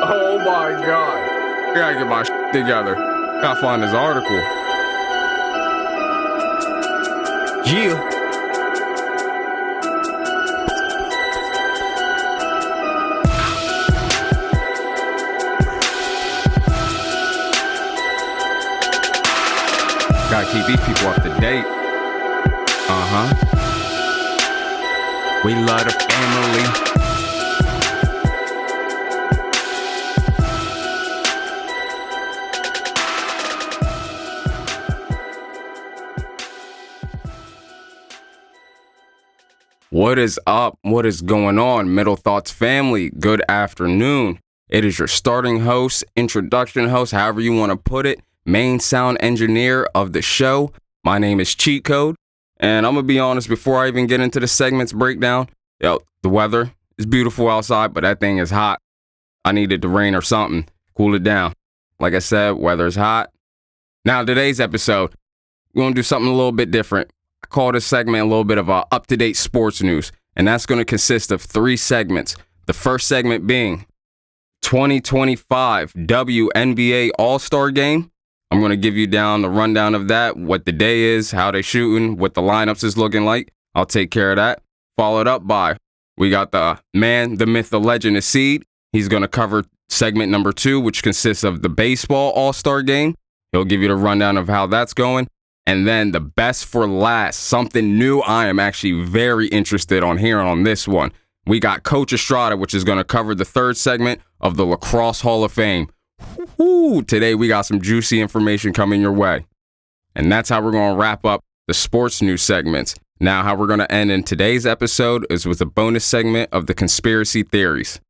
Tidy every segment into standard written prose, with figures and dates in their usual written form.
Oh my God. I gotta get my shit together. Gotta find this article. Yeah. Gotta keep these people up to date. We love the family. What is up? What is going on, Middle Thoughts family? Good afternoon. It is your starting host, introduction host, however you want to put it, main sound engineer of the show. My name is Cheat Code, and I'm going to be honest before I even get into the segments breakdown. The weather is beautiful outside, but that thing is hot. I needed the rain or something. Cool it down. Like I said, weather is hot. Now, today's episode, we're going to do something a little bit different. I call this segment a little bit of up-to-date sports news, and that's going to consist of 3 segments. The first segment being 2025 WNBA All-Star game. I'm going to give you down the rundown of that, what the day is, how they shooting, what the lineups is looking like. I'll take care of that. Followed up by, we got the man, the myth, the legend, the seed. He's going to cover segment number 2, which consists of the baseball All-Star game. He'll give you the rundown of how that's going. And then the best for last, something new I am actually very interested on hearing on this one. We got Coach Estrada, which is going to cover the 3rd segment of the Lacrosse Hall of Fame. Woo-hoo. Today we got some juicy information coming your way. And that's how we're going to wrap up the sports news segments. Now, how we're going to end in today's episode is with a bonus segment of the conspiracy theories.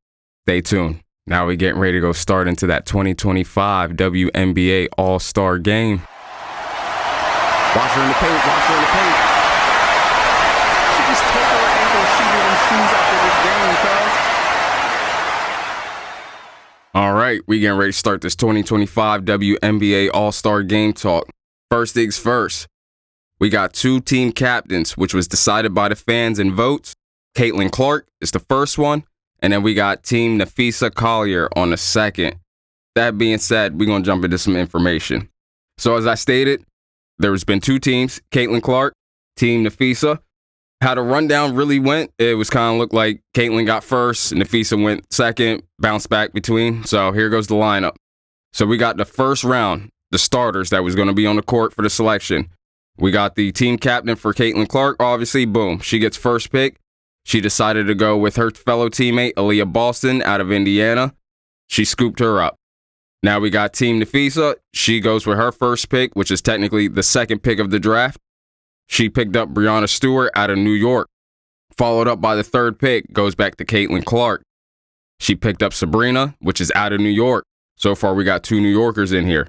Stay tuned. Now we're getting ready to go start into that 2025 WNBA All-Star game. Watch her in the paint, watch her in the paint. She just took her ankle shooting and shoes after this game, cuz. All right, we getting ready to start this 2025 WNBA All-Star game talk. First things first, we got 2 team captains, which was decided by the fans and votes. Caitlin Clark is the first one, and then we got Team Napheesa Collier on the second. That being said, we're going to jump into some information. So as I stated, there's been 2 teams, Caitlin Clark, Team Napheesa. How the rundown really went, it was kind of looked like Caitlin got first, Napheesa went second, bounced back between. So here goes the lineup. So we got the first round, the starters that was going to be on the court for the selection. We got the team captain for Caitlin Clark, obviously, boom, she gets first pick. She decided to go with her fellow teammate, Aaliyah Boston, out of Indiana. She scooped her up. Now we got Team Napheesa. She goes with her first pick, which is technically the second pick of the draft. She picked up Breanna Stewart out of New York. Followed up by the 3rd pick, goes back to Caitlin Clark. She picked up Sabrina, which is out of New York. So far, we got 2 New Yorkers in here.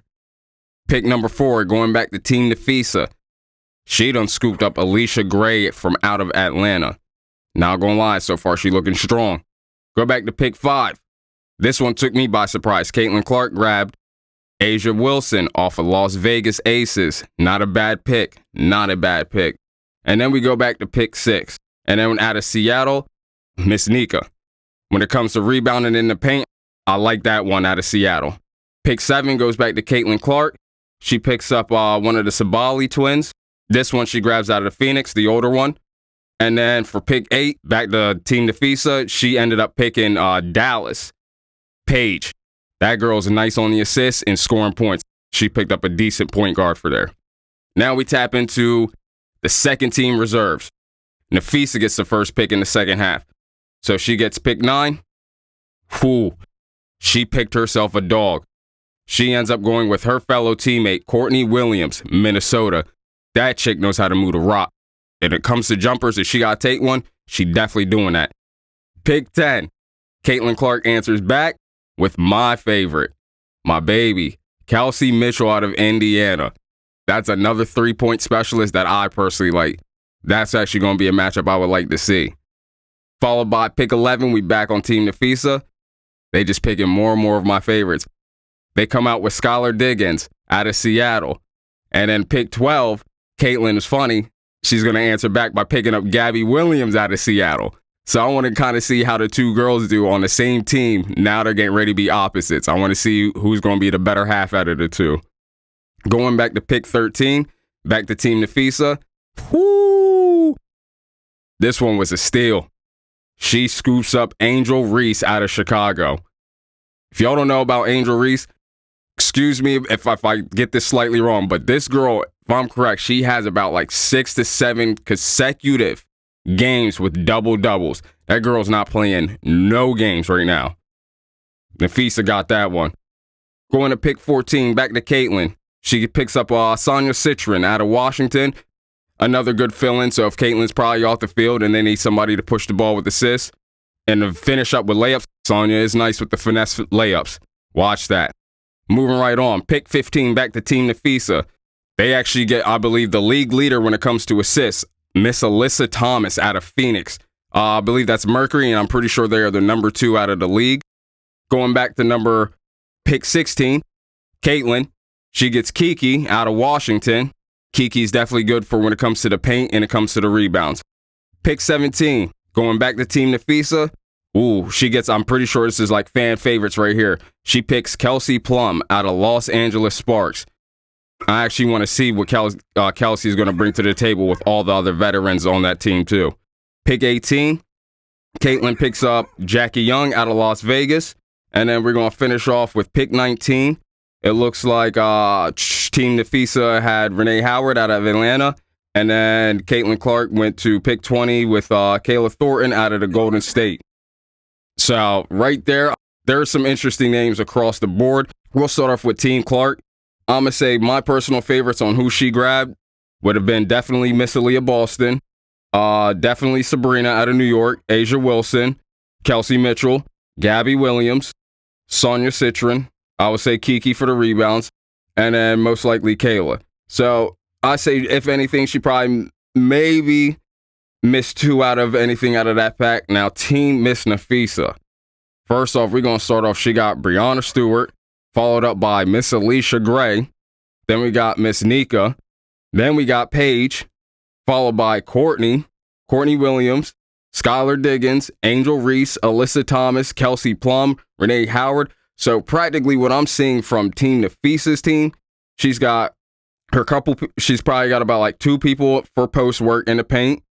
Pick number 4, going back to Team Napheesa. She done scooped up Alicia Gray from out of Atlanta. Not gonna lie, so far she looking strong. Go back to pick 5. This one took me by surprise. Caitlin Clark grabbed Asia Wilson off of Las Vegas Aces. Not a bad pick. Not a bad pick. And then we go back to pick 6. And then out of Seattle, Miss Nika. When it comes to rebounding in the paint, I like that one out of Seattle. Pick 7 goes back to Caitlin Clark. She picks up one of the Sabali twins. This one she grabs out of the Phoenix, the older one. And then for pick 8, back to Team Napheesa, she ended up picking Dallas. Paige. That girl's nice on the assists and scoring points. She picked up a decent point guard for there. Now we tap into the second team reserves. Napheesa gets the first pick in the second half. So she gets pick 9. Whew. She picked herself a dog. She ends up going with her fellow teammate, Courtney Williams, Minnesota. That chick knows how to move the rock. If it comes to jumpers, if she got to take one, she definitely doing that. Pick 10. Caitlin Clark answers back with my favorite, my baby, Kelsey Mitchell out of Indiana. That's another 3-point specialist that I personally like. That's actually going to be a matchup I would like to see. Followed by pick 11, we back on Team Napheesa. They just picking more and more of my favorites. They come out with Skylar Diggins out of Seattle. And then pick 12, Caitlin is funny. She's going to answer back by picking up Gabby Williams out of Seattle. So I want to kind of see how the two girls do on the same team. Now they're getting ready to be opposites. I want to see who's going to be the better half out of the two. Going back to pick 13, back to Team Nafisa. Whoo! This one was a steal. She scoops up Angel Reese out of Chicago. If y'all don't know about Angel Reese, excuse me if I get this slightly wrong, but this girl, if I'm correct, she has about like 6 to 7 consecutive games with double-doubles. That girl's not playing no games right now. Nafisa got that one. Going to pick 14, back to Caitlin. She picks up Sonia Citron out of Washington. Another good fill-in, so if Caitlin's probably off the field and they need somebody to push the ball with assists and to finish up with layups, Sonia is nice with the finesse layups. Watch that. Moving right on, pick 15, back to Team Nafisa. They actually get, I believe, the league leader when it comes to assists, Miss Alyssa Thomas out of Phoenix. I believe that's Mercury, and I'm pretty sure they are the number 2 out of the league. Going back to pick 16, Caitlin. She gets Kiki out of Washington. Kiki's definitely good for when it comes to the paint and it comes to the rebounds. Pick 17, going back to Team Nafisa. Ooh, she gets, I'm pretty sure this is like fan favorites right here. She picks Kelsey Plum out of Los Angeles Sparks. I actually want to see what Kelsey is going to bring to the table with all the other veterans on that team too. Pick 18, Caitlin picks up Jackie Young out of Las Vegas. And then we're going to finish off with pick 19. It looks like Team Nafisa had Renee Howard out of Atlanta. And then Caitlin Clark went to pick 20 with Kayla Thornton out of the Golden State. So right there are some interesting names across the board. We'll start off with Team Clark. I'm going to say my personal favorites on who she grabbed would have been definitely Miss Aaliyah Boston, definitely Sabrina out of New York, Asia Wilson, Kelsey Mitchell, Gabby Williams, Sonia Citron. I would say Kiki for the rebounds, and then most likely Kayla. So I say, if anything, she probably maybe missed 2 out of anything out of that pack. Now, Team Miss Nafisa. First off, we're going to start off. She got Brianna Stewart, followed up by Miss Alicia Gray. Then we got Miss Nika. Then we got Paige, followed by Courtney Williams, Skylar Diggins, Angel Reese, Alyssa Thomas, Kelsey Plum, Renee Howard. So practically what I'm seeing from Team Nafisa's team, she's probably got about like 2 people for post work in the paint.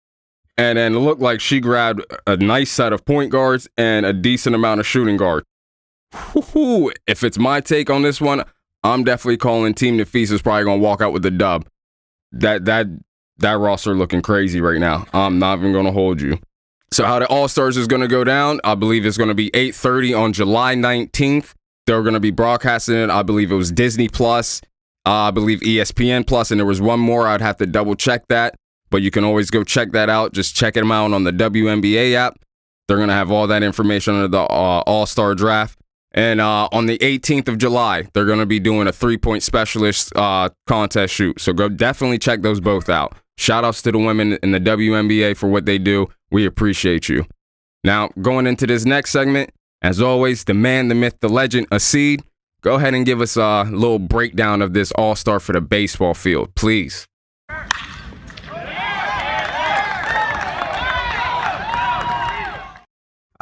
And then it looked like she grabbed a nice set of point guards and a decent amount of shooting guards. If it's my take on this one, I'm definitely calling Team Nafisa's probably going to walk out with the dub. That roster looking crazy right now. I'm not even going to hold you. So how the All-Stars is going to go down, I believe it's going to be 8:30 on July 19th. They're going to be broadcasting it. I believe it was Disney Plus, I believe ESPN Plus, and there was one more. I'd have to double check that, but you can always go check that out. Just check them out on the WNBA app. They're going to have all that information under the All-Star draft. And on the 18th of July, they're going to be doing a 3-point specialist contest shoot. So go definitely check those both out. Shout outs to the women in the WNBA for what they do. We appreciate you. Now, going into this next segment, as always, the man, the myth, the legend, Aseed, go ahead and give us a little breakdown of this All-Star for the baseball field, please.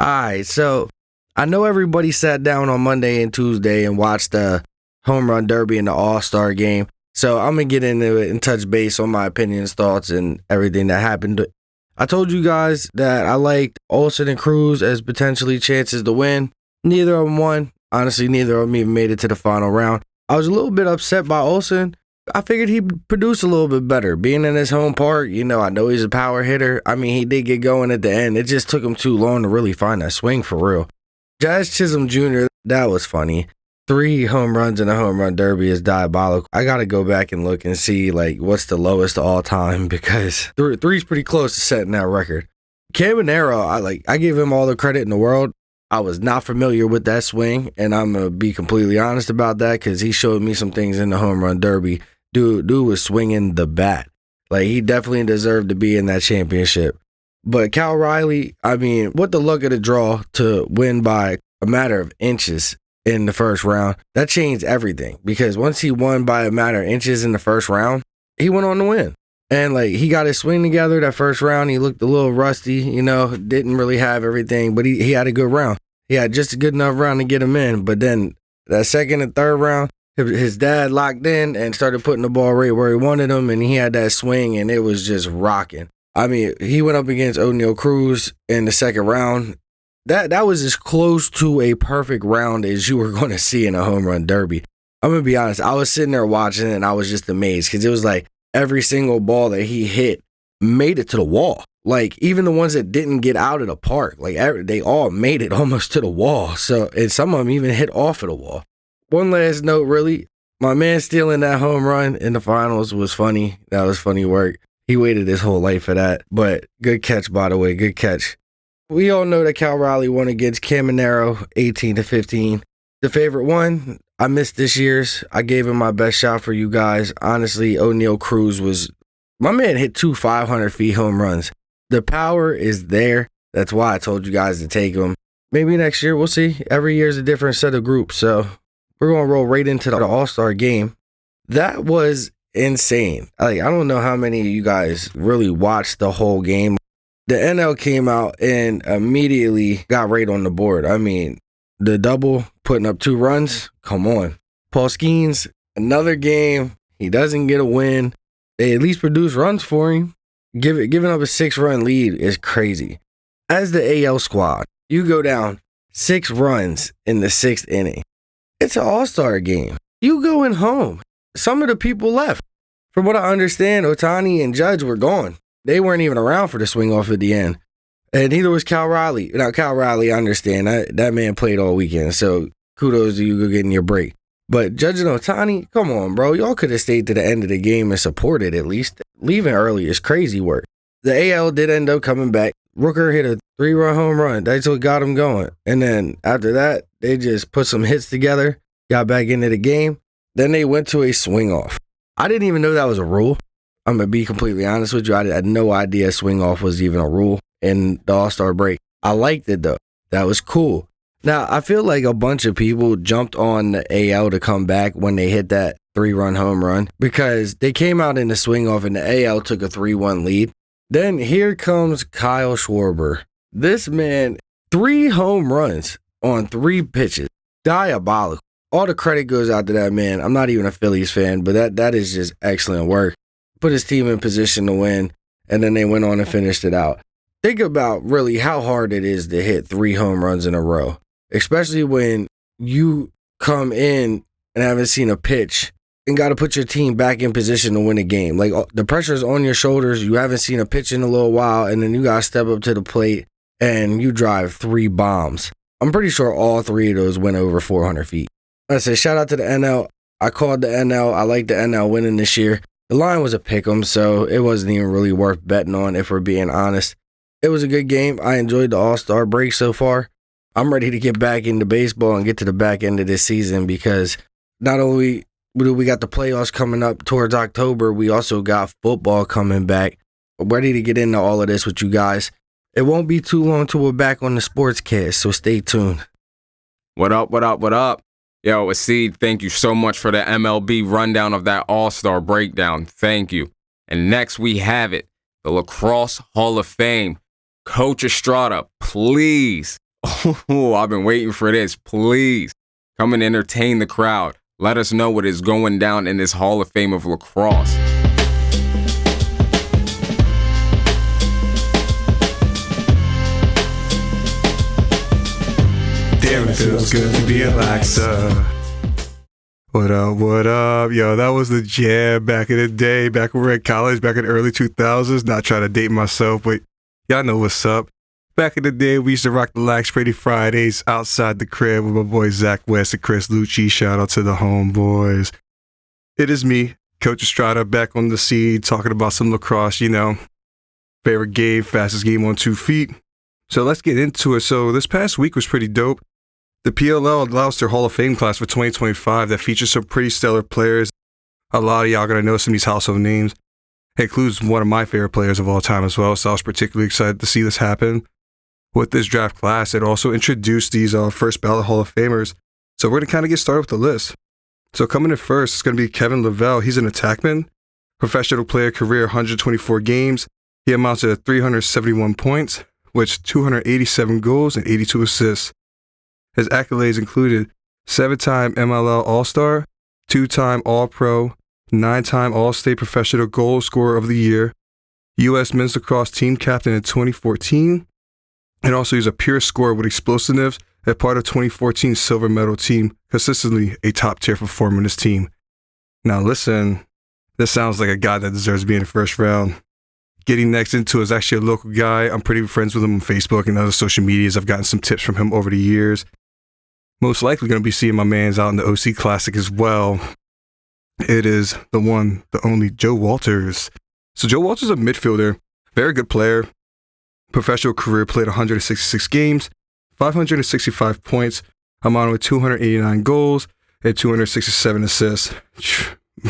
All right, so I know everybody sat down on Monday and Tuesday and watched the home run derby and the All-Star game. So I'm going to get into it and touch base on my opinions, thoughts, and everything that happened. I told you guys that I liked Olsen and Cruz as potentially chances to win. Neither of them won. Honestly, neither of them even made it to the final round. I was a little bit upset by Olsen. I figured he'd produce a little bit better. Being in his home park, I know he's a power hitter. I mean, he did get going at the end. It just took him too long to really find that swing for real. Jazz Chisholm Jr., that was funny. 3 home runs in a home run derby is diabolical. I got to go back and look and see, what's the lowest of all time, because 3's pretty close to setting that record. Caminero, I give him all the credit in the world. I was not familiar with that swing, and I'm going to be completely honest about that because he showed me some things in the home run derby. Dude was swinging the bat. He definitely deserved to be in that championship. But Cal Riley, what the luck of the draw to win by a matter of inches in the first round, that changed everything. Because once he won by a matter of inches in the first round, he went on to win. And like he got his swing together that first round. He looked a little rusty, didn't really have everything, but he had a good round. He had just a good enough round to get him in. But then that second and third round, his dad locked in and started putting the ball right where he wanted him, and he had that swing, and it was just rocking. I mean, he went up against O'Neal Cruz in the second round. That was as close to a perfect round as you were going to see in a home run derby. I'm going to be honest. I was sitting there watching it, and I was just amazed because it was like every single ball that he hit made it to the wall. Like, even the ones that didn't get out of the park, like, they all made it almost to the wall. So, and some of them even hit off of the wall. One last note, really. My man stealing that home run in the finals was funny. That was funny work. He waited his whole life for that. But good catch, by the way. Good catch. We all know that Cal Raleigh won against Caminero 18-15. The favorite one, I missed this year's. I gave him my best shot for you guys. Honestly, O'Neal Cruz was... My man hit 2 500-feet home runs. The power is there. That's why I told you guys to take him. Maybe next year, we'll see. Every year is a different set of groups. So we're going to roll right into the All-Star game. That was insane. I don't know how many of you guys really watched the whole game. The NL came out and immediately got right on the board. I mean, the double, putting up 2 runs, come on. Paul Skeens, another game. He doesn't get a win. They at least produce runs for him. Giving up a 6-run lead is crazy. As the AL squad, you go down 6 runs in the 6th inning. It's an All-Star game. You going home. Some of the people left. From what I understand, Ohtani and Judge were gone. They weren't even around for the swing off at the end. And neither was Cal Raleigh. Now, Cal Raleigh, I understand. That man played all weekend, so kudos to you for getting your break. But Judge and Ohtani, come on, bro. Y'all could have stayed to the end of the game and supported at least. Leaving early is crazy work. The AL did end up coming back. Rooker hit a 3-run home run. That's what got him going. And then after that, they just put some hits together, got back into the game. Then they went to a swing off. I didn't even know that was a rule. I'm going to be completely honest with you. I had no idea swing off was even a rule in the All-Star break. I liked it, though. That was cool. Now, I feel like a bunch of people jumped on the AL to come back when they hit that 3-run home run because they came out in the swing off and the AL took a 3-1 lead. Then here comes Kyle Schwarber. This man, 3 home runs on 3 pitches. Diabolical. All the credit goes out to that man. I'm not even a Phillies fan, but that is just excellent work. Put his team in position to win, and then they went on and finished it out. Think about really how hard it is to hit 3 home runs in a row, especially when you come in and haven't seen a pitch and got to put your team back in position to win a game. Like, the pressure is on your shoulders. You haven't seen a pitch in a little while, and then you got to step up to the plate, and you drive 3 bombs. I'm pretty sure all 3 of those went over 400 feet. I said, shout out to the NL. I called the NL. I like the NL winning this year. The line was a pick'em, so it wasn't even really worth betting on, if we're being honest. It was a good game. I enjoyed the All-Star break so far. I'm ready to get back into baseball and get to the back end of this season because not only do we got the playoffs coming up towards October, we also got football coming back. I'm ready to get into all of this with you guys. It won't be too long till we're back on the Sportscast, so stay tuned. What up, what up, what up? Yo, Aseed, thank you so much for the MLB rundown of that All-Star breakdown. Thank you. And next we have it, the Lacrosse Hall of Fame. Coach Estrada, please. Oh, I've been waiting for this. Please come and entertain the crowd. Let us know what is going down in this Hall of Fame of lacrosse. Damn, it feels good to be a Laxa. What up, what up? Yo, that was the jam back in the day, back when we were at college, back in the early 2000s. Not trying to date myself, but y'all know what's up. Back in the day, we used to rock the Lax Pretty Fridays outside the crib with my boys Zach West and Chris Lucci. Shout out to the homeboys. It is me, Coach Estrada, back on the seed, talking about some lacrosse, favorite game, fastest game on 2 feet. So let's get into it. So this past week was pretty dope. The PLL allows their Hall of Fame class for 2025 that features some pretty stellar players. A lot of y'all going to know some of these household names. It includes one of my favorite players of all time as well, so I was particularly excited to see this happen. With this draft class, it also introduced these first ballot Hall of Famers. So we're going to kind of get started with the list. So coming in first, it's going to be Kevin Lavelle. He's an attackman Professional player career, 124 games. He amounts to 371 points, with 287 goals and 82 assists. His accolades included 7-time MLL All-Star, 2-time All-Pro, 9-time All-State Professional Goal Scorer of the Year, U.S. Men's Lacrosse Team Captain in 2014, and also he's a pure scorer with explosiveness and part of 2014 silver medal team, consistently a top-tier performer in this team. Now listen, this sounds like a guy that deserves to be in the first round. Getting next into is actually a local guy. I'm pretty friends with him on Facebook and other social medias. I've gotten some tips from him over the years. Most likely going to be seeing my mans out in the OC Classic as well. It is the one, the only Joe Walters. So Joe Walters is a midfielder, very good player. Professional career, played 166 games, 565 points, amounting with 289 goals and 267 assists.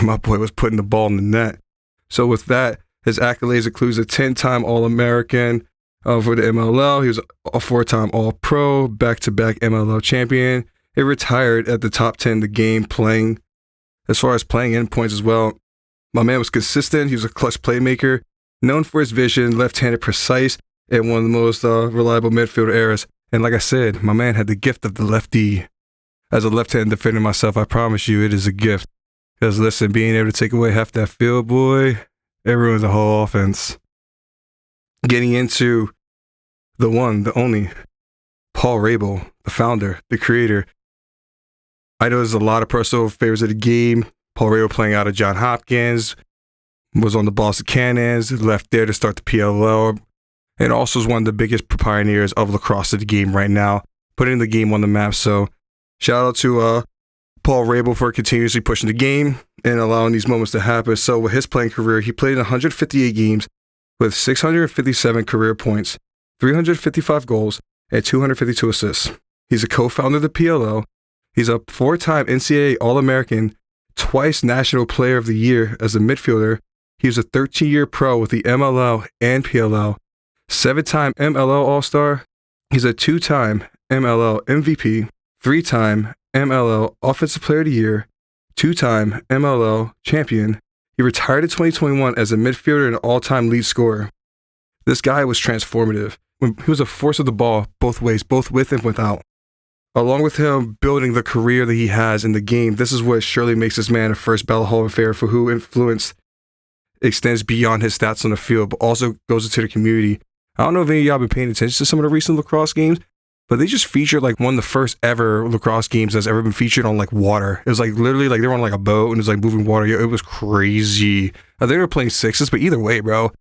My boy was putting the ball in the net. So with that, his accolades includes a 10-time All-American for the MLL. He was a 4-time All-Pro, back-to-back MLL champion. He retired at the top 10 of the game playing. As far as playing in points as well, my man was consistent. He was a clutch playmaker, known for his vision, left-handed precise, and one of the most reliable midfielder eras. And like I said, my man had the gift of the lefty. As a left-handed defender myself, I promise you it is a gift. Because listen, being able to take away half that field, boy, it ruins the whole offense. Getting into the one, the only, Paul Rabel, the founder, the creator. I know there's a lot of personal favorites of the game. Paul Rabel playing out of Johns Hopkins, was on the Boston Cannons, left there to start the PLL, and also is one of the biggest pioneers of lacrosse of the game right now, putting the game on the map. So shout out to Paul Rabel for continuously pushing the game and allowing these moments to happen. So with his playing career, he played in 158 games with 657 career points, 355 goals, and 252 assists. He's a co-founder of the PLL. He's a 4-time NCAA All-American, twice National Player of the Year as a midfielder. He was a 13-year pro with the MLL and PLL, 7-time MLL All-Star. He's a 2-time MLL MVP, 3-time MLL Offensive Player of the Year, 2-time MLL champion. He retired in 2021 as a midfielder and all-time lead scorer. This guy was transformative. He was a force of the ball both ways, both with and without. Along with him building the career that he has in the game, this is what surely makes this man a first ballot Hall of Famer for who influence extends beyond his stats on the field, but also goes into the community. I don't know if any of y'all been paying attention to some of the recent lacrosse games, but they just featured like one of the first ever lacrosse games that's ever been featured on like water. It was like literally like they were on like a boat and it was like moving water. It was crazy. I think they were playing sixes, but either way, bro,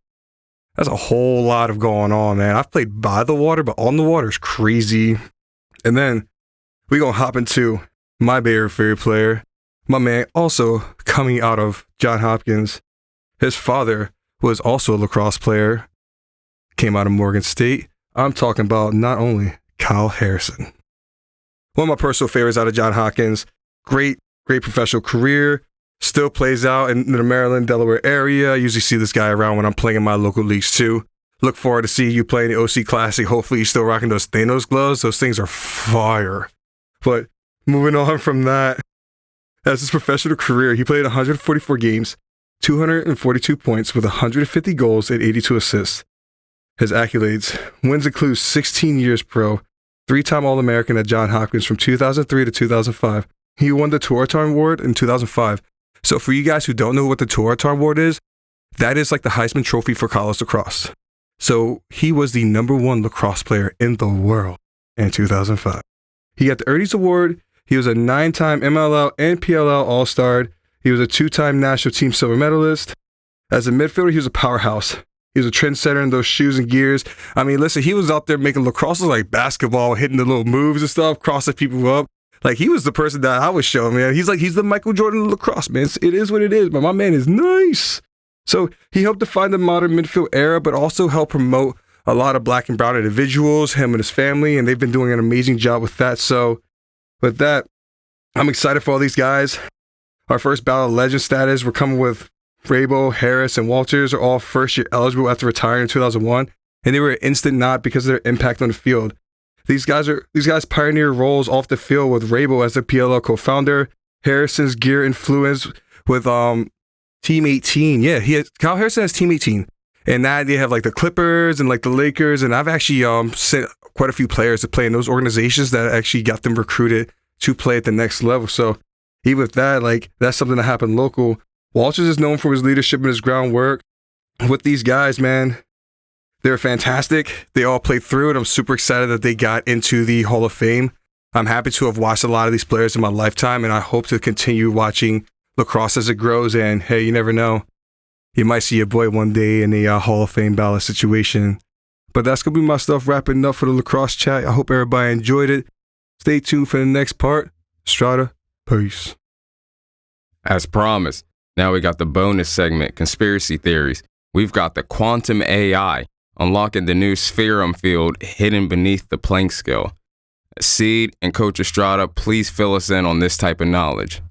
that's a whole lot of going on, man. I've played by the water, but on the water is crazy. And then we gonna hop into my favorite player, my man, also coming out of Johns Hopkins. His father was also a lacrosse player, came out of Morgan State. I'm talking about not only Kyle Harrison. One of my personal favorites out of Johns Hopkins. Great professional career. Still plays out in the Maryland, Delaware area. I usually see this guy around when I'm playing in my local leagues too. Look forward to seeing you play in the OC Classic. Hopefully you're still rocking those Thanos gloves. Those things are fire. But moving on from that, as his professional career, he played 144 games, 242 points with 150 goals and 82 assists. His accolades, wins include 16 years pro, 3-time All-American at Johns Hopkins from 2003 to 2005. He won the Tuatar Award in 2005. So for you guys who don't know what the Tuatar Award is, that is like the Heisman Trophy for college lacrosse. So he was the #1 lacrosse player in the world in 2005. He got the Erdies Award. He was a 9-time MLL and PLL All-Star. He was a 2-time national team silver medalist. As a midfielder, he was a powerhouse. He was a trendsetter in those shoes and gears. I mean, listen, he was out there making lacrosse look like basketball, hitting the little moves and stuff, crossing people up. Like, he was the person that I was showing, man. He's the Michael Jordan of lacrosse, man. It is what it is, but my man is nice. So he helped define the modern midfield era, but also helped promote a lot of black and brown individuals, him and his family, and they've been doing an amazing job with that. So with that, I'm excited for all these guys. Our first Battle of Legend status, we're coming with Rabel, Harris, and Walters are all first-year eligible after retiring in 2001, and they were an instant nod because of their impact on the field. These guys pioneer roles off the field with Rabel as the PLL co-founder, Harrison's gear influence with Team 18. Yeah, Kyle Harrison has Team 18. And now they have like the Clippers and like the Lakers. And I've actually sent quite a few players to play in those organizations that actually got them recruited to play at the next level. So even with that, like that's something that happened local. Walters is known for his leadership and his groundwork. With these guys, man, they're fantastic. They all played through it. I'm super excited that they got into the Hall of Fame. I'm happy to have watched a lot of these players in my lifetime, and I hope to continue watching lacrosse as it grows. And hey, you never know. You might see your boy one day in a Hall of Fame ballot situation. But that's going to be my stuff wrapping up for the lacrosse chat. I hope everybody enjoyed it. Stay tuned for the next part. Strata, peace. As promised, now we got the bonus segment, Conspiracy Theories. We've got the quantum AI, unlocking the new Seraphim Field hidden beneath the Planck scale. Seed and Coach Estrada, please fill us in on this type of knowledge.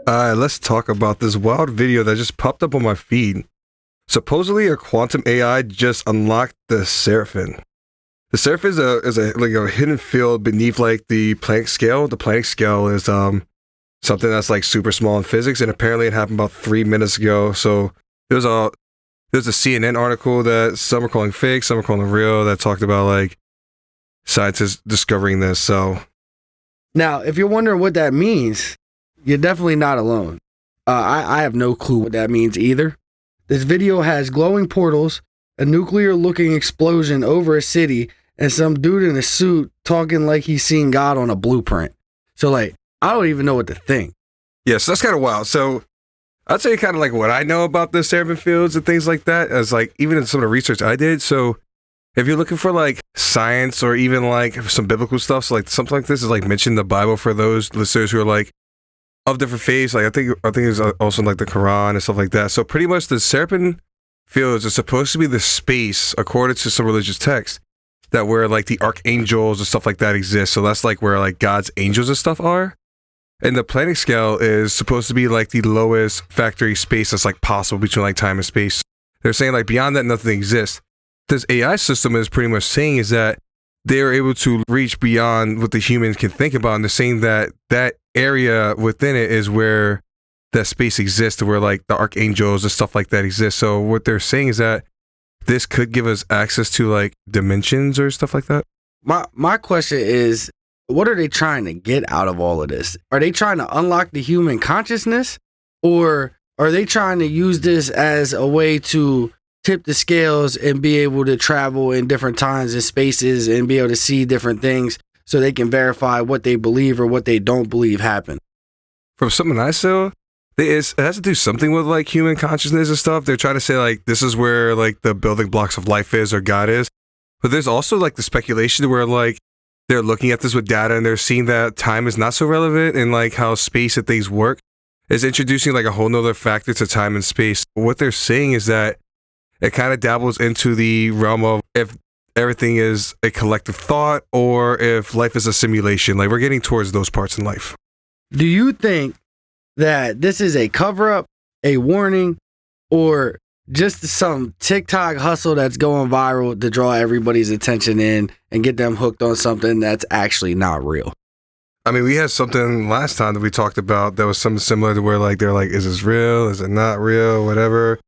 All right, let's talk about this wild video that just popped up on my feed. Supposedly, a quantum AI just unlocked the Seraphim. The Seraphim is a hidden field beneath like the Planck scale. The Planck scale is something that's like super small in physics, and apparently it happened about 3 minutes ago. So there's a CNN article that some are calling fake, some are calling real, that talked about like scientists discovering this. So Now, if you're wondering what that means, you're definitely not alone. I have no clue what that means either. This video has glowing portals, a nuclear-looking explosion over a city, and some dude in a suit talking like he's seen God on a blueprint. So, like, I don't even know what to think. yeah, so that's kind of wild. So I'll tell you kind of like what I know about the Seraphim Fields and things like that, as like even in some of the research I did. So if you're looking for like science or even like some biblical stuff, so like something like this is like mentioned in the Bible for those listeners who are like of different faiths. Like I think it's also like the Quran and stuff like that. So pretty much the Seraphim Fields are supposed to be the space, according to some religious texts, that where like the archangels and stuff like that exist. So that's like where like God's angels and stuff are. And the Planck scale is supposed to be like the lowest factory space that's like possible between like time and space. They're saying like beyond that, nothing exists. This AI system is pretty much saying is that they're able to reach beyond what the humans can think about. And they're saying that that area within it is where that space exists, where like the archangels and stuff like that exist. So what they're saying is that this could give us access to like dimensions or stuff like that. My question is, what are they trying to get out of all of this? Are they trying to unlock the human consciousness, or are they trying to use this as a way to tip the scales and be able to travel in different times and spaces and be able to see different things so they can verify what they believe or what they don't believe happened? From something I saw, it has to do something with like human consciousness and stuff. They're trying to say like this is where like the building blocks of life is or God is. But there's also like the speculation where like they're looking at this with data and they're seeing that time is not so relevant, and like how space and things work is introducing like a whole nother factor to time and space. What they're saying is that it kind of dabbles into the realm of if everything is a collective thought or if life is a simulation. Like we're getting towards those parts in life. Do you think that this is a cover-up, a warning, or just some TikTok hustle that's going viral to draw everybody's attention in and get them hooked on something that's actually not real? I mean, we had something last time that we talked about that was something similar to where like they're like, is this real? Is it not real? Whatever.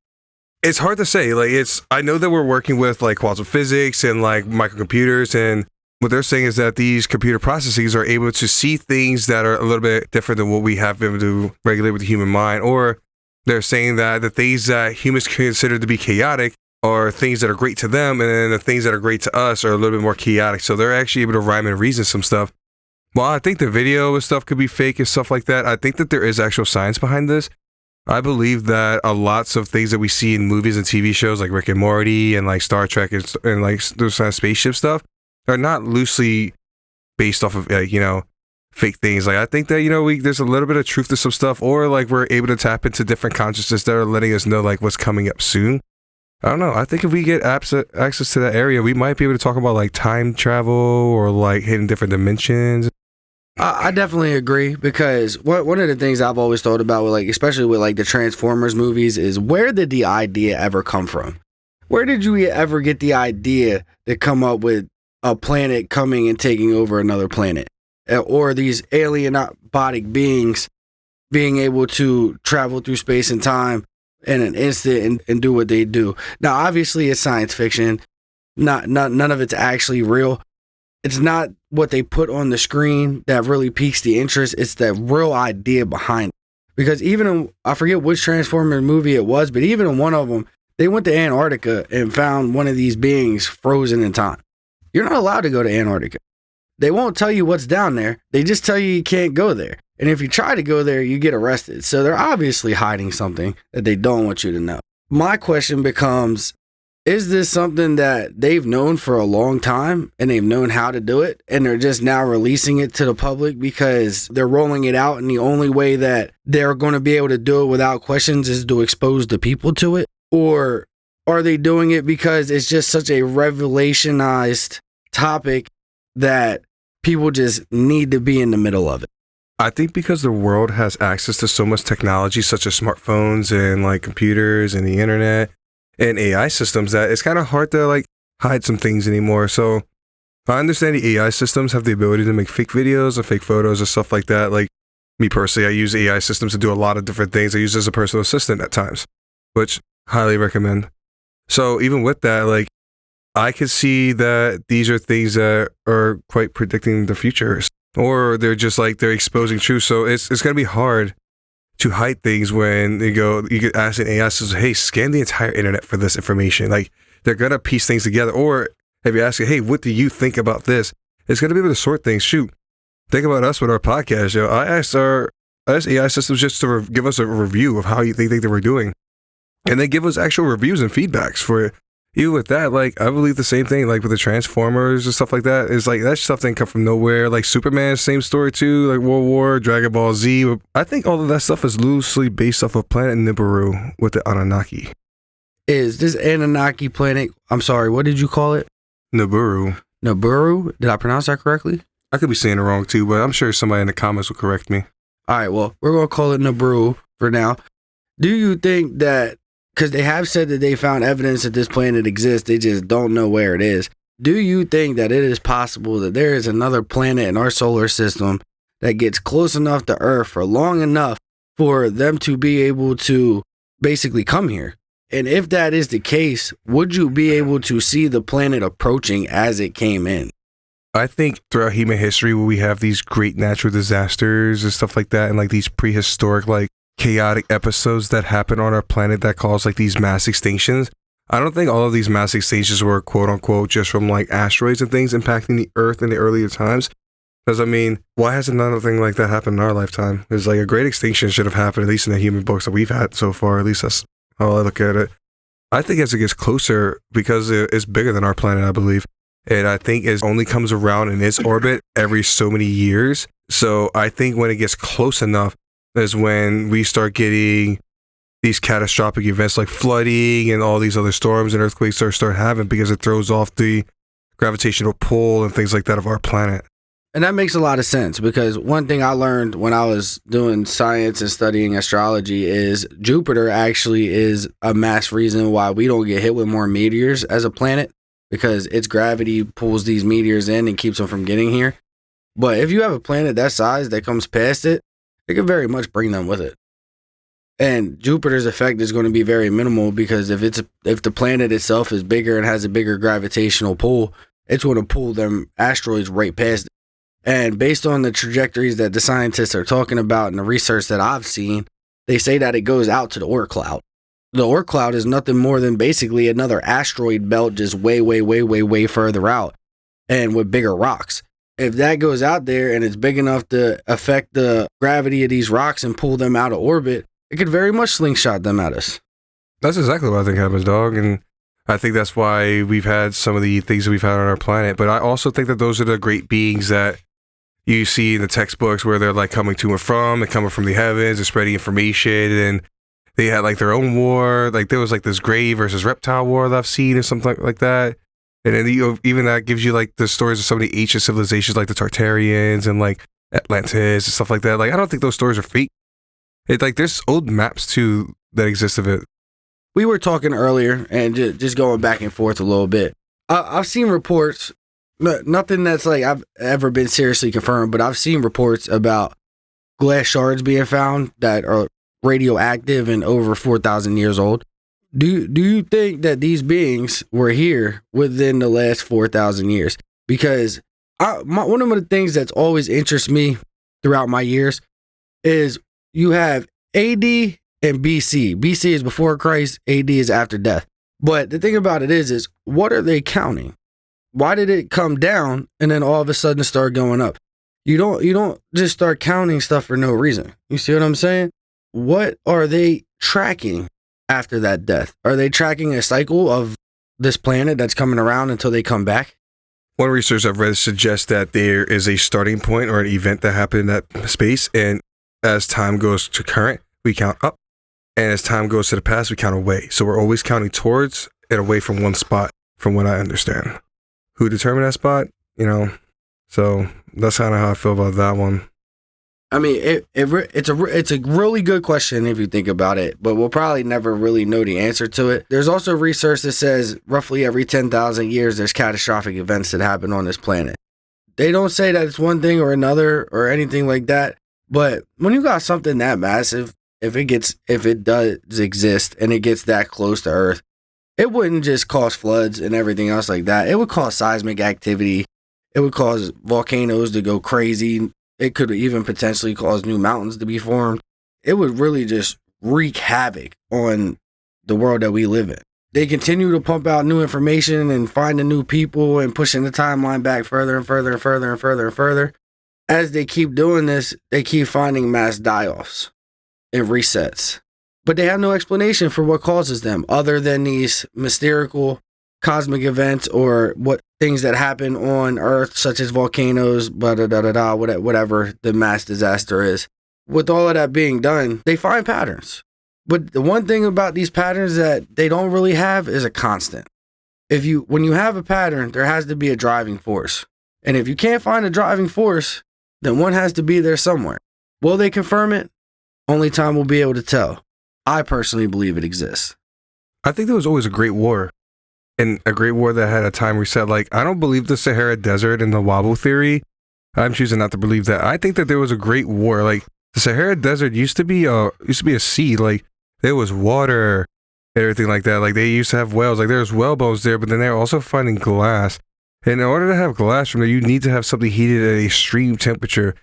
It's hard to say. Like I know that we're working with like quantum physics and like microcomputers, and what they're saying is that these computer processes are able to see things that are a little bit different than what we have been able to regulate with the human mind. Or they're saying that the things that humans consider to be chaotic are things that are great to them, and then the things that are great to us are a little bit more chaotic. So they're actually able to rhyme and reason some stuff. While I think the video and stuff could be fake and stuff like that, I think that there is actual science behind this. I believe that lots of things that we see in movies and TV shows like Rick and Morty and like Star Trek and like those kind of spaceship stuff are not loosely based off of fake things. Like I think that there's a little bit of truth to some stuff, or like we're able to tap into different consciousness that are letting us know like what's coming up soon. I don't know. I think if we get access to that area, we might be able to talk about like time travel or like hitting different dimensions. I definitely agree, because one of the things I've always thought about with especially with like the Transformers movies is, where did the idea ever come from? Where did you ever get the idea to come up with a planet coming and taking over another planet, or these alien bodic beings being able to travel through space and time in an instant and do what they do. Now, obviously, it's science fiction. None of it's actually real. It's not what they put on the screen that really piques the interest. It's the real idea behind it. Because even in, I forget which Transformers movie it was, but even in one of them, they went to Antarctica and found one of these beings frozen in time. You're not allowed to go to Antarctica. They won't tell you what's down there. They just tell you can't go there. And if you try to go there, you get arrested. So they're obviously hiding something that they don't want you to know. My question becomes, is this something that they've known for a long time and they've known how to do it and they're just now releasing it to the public because they're rolling it out and the only way that they're going to be able to do it without questions is to expose the people to it? Or are they doing it because it's just such a revelationized topic that people just need to be in the middle of it? I think because the world has access to so much technology, such as smartphones and like computers and the internet and AI systems, that it's kind of hard to like hide some things anymore. So I understand the AI systems have the ability to make fake videos or fake photos or stuff like that. Like me personally, I use AI systems to do a lot of different things. I use it as a personal assistant at times, which highly recommend. So even with that, like I could see that these are things that are quite predicting the future, or they're just like they're exposing truth. So it's going to be hard to hide things when you get asked an AI says, hey, scan the entire internet for this information. Like they're going to piece things together. Or if you ask it, hey, what do you think about this? It's going to be able to sort things. Shoot, think about us with our podcast. I asked AI systems just to give us a review of how you think they were doing. And they give us actual reviews and feedbacks for it. Even with that, like, I believe the same thing, like with the Transformers and stuff like that, is like that stuff didn't come from nowhere. Like Superman, same story too, like World War, Dragon Ball Z. I think all of that stuff is loosely based off of planet Nibiru with the Anunnaki. Is this Anunnaki planet, I'm sorry, what did you call it? Nibiru. Nibiru? Did I pronounce that correctly? I could be saying it wrong too, but I'm sure somebody in the comments will correct me. All right, well, we're going to call it Nibiru for now. Do you think that, because they have said that they found evidence that this planet exists, they just don't know where it is. Do you think that it is possible that there is another planet in our solar system that gets close enough to Earth for long enough for them to be able to basically come here? And if that is the case, would you be able to see the planet approaching as it came in? I think throughout human history, where we have these great natural disasters and stuff like that, and like these prehistoric, like chaotic episodes that happen on our planet that cause like these mass extinctions. I don't think all of these mass extinctions were quote unquote just from like asteroids and things impacting the Earth in the earlier times. Because I mean, why hasn't nothing like that happened in our lifetime? It's like a great extinction should have happened, at least in the human books that we've had so far. At least that's how I look at it. I think as it gets closer, because it's bigger than our planet, I believe, and I think it only comes around in its orbit every so many years. So I think when it gets close enough is when we start getting these catastrophic events like flooding and all these other storms and earthquakes start happening, because it throws off the gravitational pull and things like that of our planet. And that makes a lot of sense, because one thing I learned when I was doing science and studying astrology is Jupiter actually is a mass reason why we don't get hit with more meteors as a planet, because its gravity pulls these meteors in and keeps them from getting here. But if you have a planet that size that comes past it, it can very much bring them with it. And Jupiter's effect is going to be very minimal, because if the planet itself is bigger and has a bigger gravitational pull, it's going to pull them asteroids right past it. And based on the trajectories that the scientists are talking about and the research that I've seen, they say that it goes out to the Oort cloud. The Oort cloud is nothing more than basically another asteroid belt, just way further out and with bigger rocks. If that goes out there and it's big enough to affect the gravity of these rocks and pull them out of orbit, it could very much slingshot them at us. That's exactly what I think happens, dog. And I think that's why we've had some of the things that we've had on our planet. But I also think that those are the great beings that you see in the textbooks, where they're like coming to and from, they're coming from the heavens, they're spreading information, and they had like their own war. Like there was like this gray versus reptile war that I've seen or something like that. And then even that gives you like the stories of some of the ancient civilizations like the Tartarians and like Atlantis and stuff like that. Like I don't think those stories are fake. It's like there's old maps too that exist of it. We were talking earlier and just going back and forth a little bit. I've seen reports Nothing that's like I've ever been seriously confirmed, but I've seen reports about glass shards being found that are radioactive and over 4,000 years old. Do you think that these beings were here within the last 4,000 years? Because one of the things that's always interests me throughout my years is you have AD and BC. BC is before Christ, AD is after death. But the thing about it is what are they counting? Why did it come down and then all of a sudden start going up? You don't just start counting stuff for no reason. You see what I'm saying? What are they tracking after that death? Are they tracking a cycle of this planet that's coming around until they come back? One research I've read suggests that there is a starting point or an event that happened in that space, and as time goes to current, we count up, and as time goes to the past, we count away. So we're always counting towards and away from one spot, from what I understand. Who determined that spot? So that's kind of how I feel about that one. I mean, it's a really good question if you think about it, but we'll probably never really know the answer to it. There's also research that says roughly every 10,000 years, there's catastrophic events that happen on this planet. They don't say that it's one thing or another or anything like that, but when you got something that massive, if it does exist and it gets that close to Earth, it wouldn't just cause floods and everything else like that. It would cause seismic activity. It would cause volcanoes to go crazy. It could even potentially cause new mountains to be formed. It would really just wreak havoc on the world that we live in. They continue to pump out new information and finding new people and pushing the timeline back further and further and further and further and further. As they keep doing this, they keep finding mass die-offs and resets. But they have no explanation for what causes them other than these mystical cosmic events or what things that happen on Earth, such as volcanoes, whatever the mass disaster is. With all of that being done, they find patterns. But the one thing about these patterns that they don't really have is a constant. When you have a pattern, there has to be a driving force. And if you can't find a driving force, then one has to be there somewhere. Will they confirm it? Only time will be able to tell. I personally believe it exists. I think there was always a great war. And a great war that had a time reset. Like, I don't believe the Sahara Desert and the wobble theory. I'm choosing not to believe that. I think that there was a great war. Like, the Sahara Desert used to be a sea. Like, there was water and everything like that. Like, they used to have wells. Like, there was well bones there, but then they were also finding glass. And in order to have glass from there, you need to have something heated at a extreme temperature.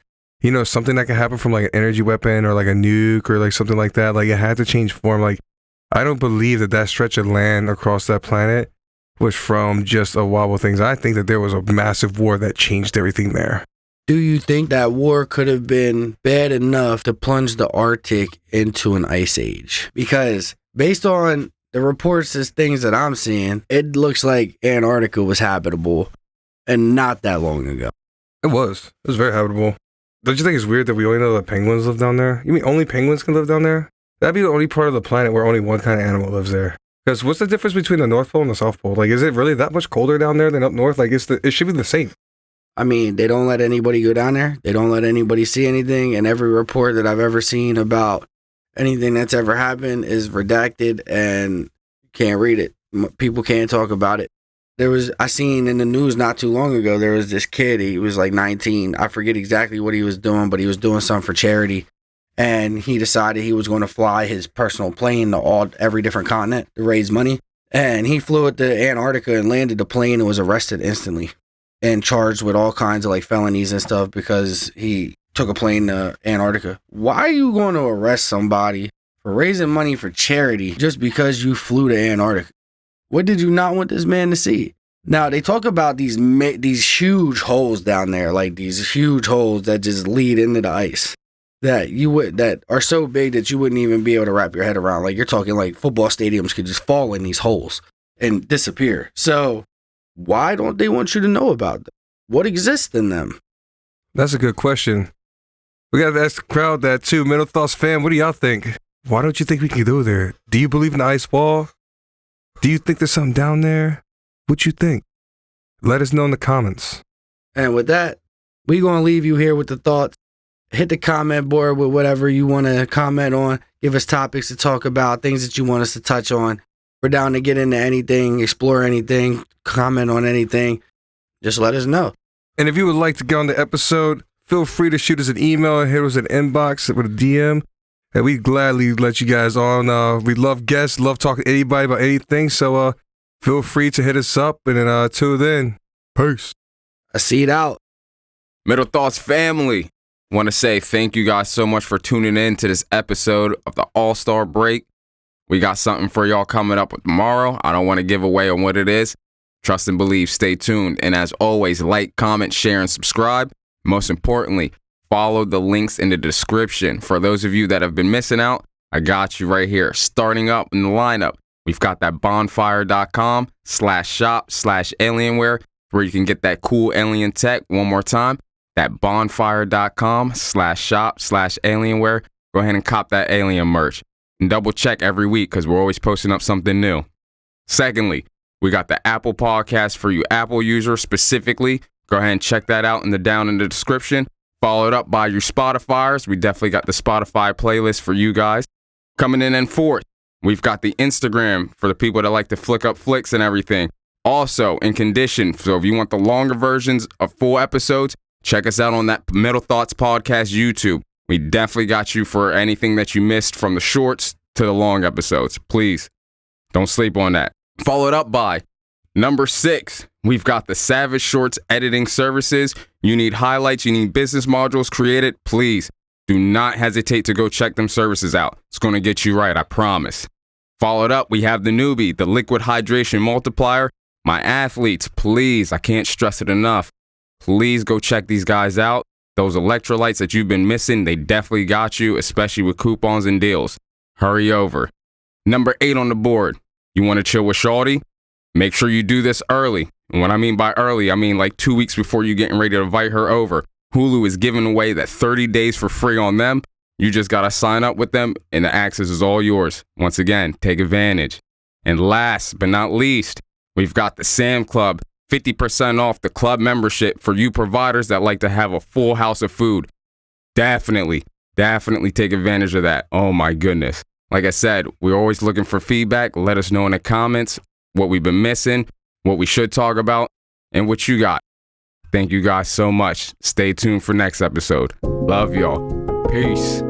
Something that can happen from like an energy weapon or like a nuke or like something like that. Like, it had to change form. Like, I don't believe that stretch of land across that planet was from just a wobble things. I think that there was a massive war that changed everything there. Do you think that war could have been bad enough to plunge the Arctic into an ice age? Because based on the reports and things that I'm seeing, it looks like Antarctica was habitable and not that long ago. It was very habitable. Don't you think it's weird that we only know that penguins live down there? You mean only penguins can live down there? That'd be the only part of the planet where only one kind of animal lives there. Because what's the difference between the North Pole and the South Pole? Like, is it really that much colder down there than up north? Like, it should be the same. I mean, they don't let anybody go down there. They don't let anybody see anything. And every report that I've ever seen about anything that's ever happened is redacted and you can't read it. People can't talk about it. I seen in the news not too long ago, there was this kid. He was like 19. I forget exactly what he was doing, but he was doing something for charity. And he decided he was going to fly his personal plane to every different continent to raise money. And he flew it to Antarctica and landed the plane and was arrested instantly and charged with all kinds of like felonies and stuff because he took a plane to Antarctica. Why are you going to arrest somebody for raising money for charity just because you flew to Antarctica? What did you not want this man to see? Now, they talk about these huge holes down there, like these huge holes that just lead into the ice. That are so big that you wouldn't even be able to wrap your head around. Like, you're talking like football stadiums could just fall in these holes and disappear. So why don't they want you to know about them? What exists in them? That's a good question. We got to ask the crowd that too. Middle Thoughts fam, what do y'all think? Why don't you think we can go there? Do you believe in the ice wall? Do you think there's something down there? What you think? Let us know in the comments. And with that, we're going to leave you here with the thoughts. Hit the comment board with whatever you want to comment on. Give us topics to talk about, things that you want us to touch on. We're down to get into anything, explore anything, comment on anything. just let us know. And if you would like to get on the episode, feel free to shoot us an email and hit us an inbox with a DM. And we'd gladly let you guys on. We love guests, love talking to anybody about anything. So feel free to hit us up. And then until then, peace. A seat out. Middle Thoughts family. Want to say thank you guys so much for tuning in to this episode of the All-Star Break. We got something for y'all coming up tomorrow. I don't want to give away on what it is. Trust and believe. Stay tuned. And as always, like, comment, share, and subscribe. Most importantly, follow the links in the description. For those of you that have been missing out, I got you right here. Starting up in the lineup, we've got that bonfire.com/shop/alienware where you can get that cool alien tech. One more time, that bonfire.com/shop/alienware. Go ahead and cop that alien merch. And double check every week because we're always posting up something new. Secondly, we got the Apple Podcast for you Apple users specifically. Go ahead and check that out down in the description. Followed up by your Spotifyers. We definitely got the Spotify playlist for you guys. Coming in fourth, we've got the Instagram for the people that like to flick up flicks and everything. Also in condition, so if you want the longer versions of full episodes, check us out on that Middle Thoughts Podcast YouTube. We definitely got you for anything that you missed from the shorts to the long episodes. Please don't sleep on that. Followed up by number 6, we've got the Savage Shorts editing services. You need highlights, you need business modules created. Please do not hesitate to go check them services out. It's going to get you right, I promise. Followed up, we have the newbie, the liquid hydration multiplier. My athletes, please, I can't stress it enough. Please go check these guys out. Those electrolytes that you've been missing, they definitely got you, especially with coupons and deals. Hurry over. Number 8 on the board. You want to chill with Shawty? Make sure you do this early. And what I mean by early, I mean like 2 weeks before you're getting ready to invite her over. Hulu is giving away that 30 days for free on them. You just got to sign up with them and the access is all yours. Once again, take advantage. And last but not least, we've got the Sam Club. 50% off the club membership for you providers that like to have a full house of food. Definitely take advantage of that. Oh my goodness. Like I said, we're always looking for feedback. Let us know in the comments what we've been missing, what we should talk about, and what you got. Thank you guys so much. Stay tuned for next episode. Love y'all. Peace.